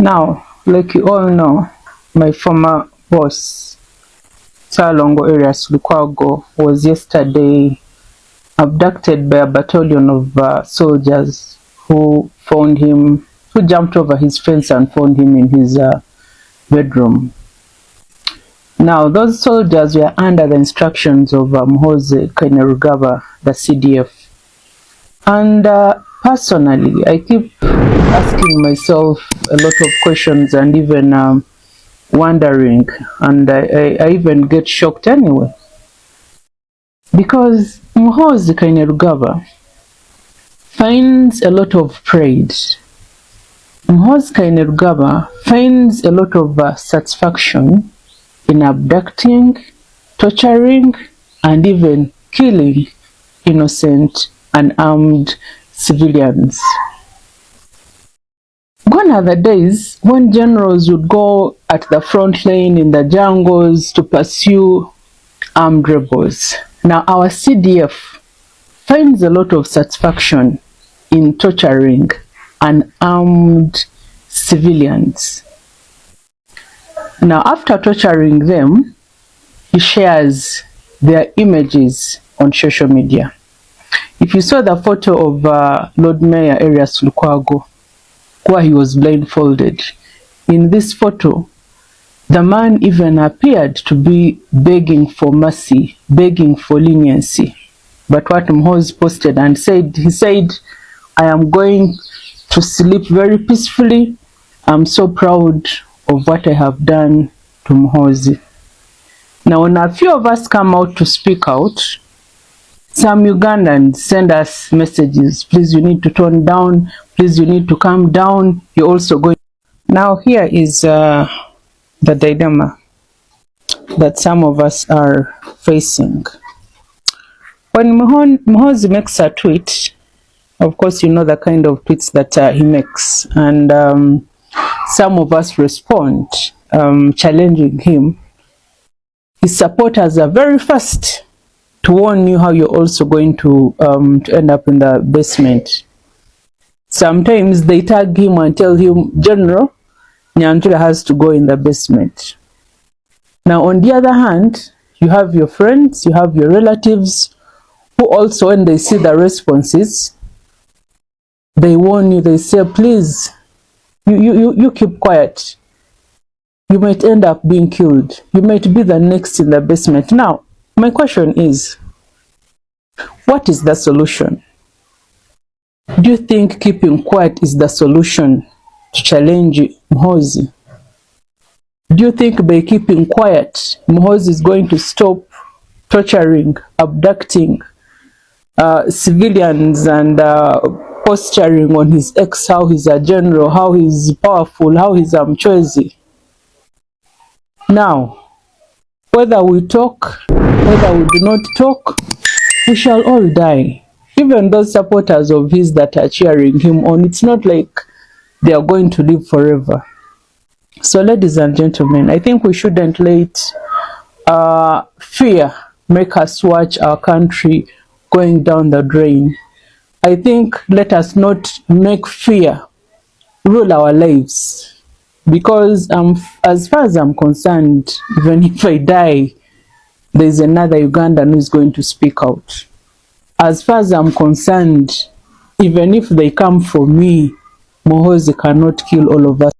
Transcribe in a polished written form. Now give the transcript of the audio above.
Now, like you all know, my former boss, Salongo Areas Lukwago, was yesterday abducted by a battalion of soldiers who found him, who jumped over his fence and found him in his bedroom. Now, those soldiers were under the instructions of Muhoozi, the CDF. And personally, I keep asking myself a lot of questions and even wondering, and I even get shocked anyway. Because Muhoozi finds a lot of pride. Muhoozi finds a lot of satisfaction in abducting, torturing, and even killing innocent and armed civilians. Gone are the days when generals would go at the front line in the jungles to pursue armed rebels. Now our CDF finds a lot of satisfaction in torturing unarmed civilians. Now after torturing them, he shares their images on social media. If you saw the photo of Lord Mayor Areas Lukwago, where he was blindfolded, in this photo, the man even appeared to be begging for mercy, begging for leniency. But what Muhoozi posted and said, he said, "I am going to sleep very peacefully. I'm so proud of what I have done to Muhoozi." Now, when a few of us come out to speak out, some Ugandans send us messages. Please, you need to tone down. Please, you need to calm down. You're also going. Now, here is the dilemma that some of us are facing. When Muhoozi makes a tweet, of course, you know the kind of tweets that he makes, and some of us respond, challenging him. His supporters are very fast to warn you how you're also going to end up in the basement. Sometimes they tag him and tell him, "General, Nyantura has to go in the basement." Now, on the other hand, you have your friends, you have your relatives, who also, when they see the responses, they warn you, they say, "Please, you keep quiet. You might end up being killed. You might be the next in the basement." Now, my question is, what is the solution? Do you think keeping quiet is the solution to challenge Muhoozi? Do you think by keeping quiet, Muhoozi is going to stop torturing, abducting civilians and posturing on his ex, how he's a general, how he's powerful, how he's Mchozi? Now, whether we talk, whether we do not talk, we shall all die. Even those supporters of his that are cheering him on, it's not like they are going to live forever. So, ladies and gentlemen, I think we shouldn't let fear make us watch our country going down the drain. I think let us not make fear rule our lives. Because as far as I'm concerned, even if I die, there's another Ugandan who is going to speak out. As far as I'm concerned, even if they come for me, Muhoozi cannot kill all of us.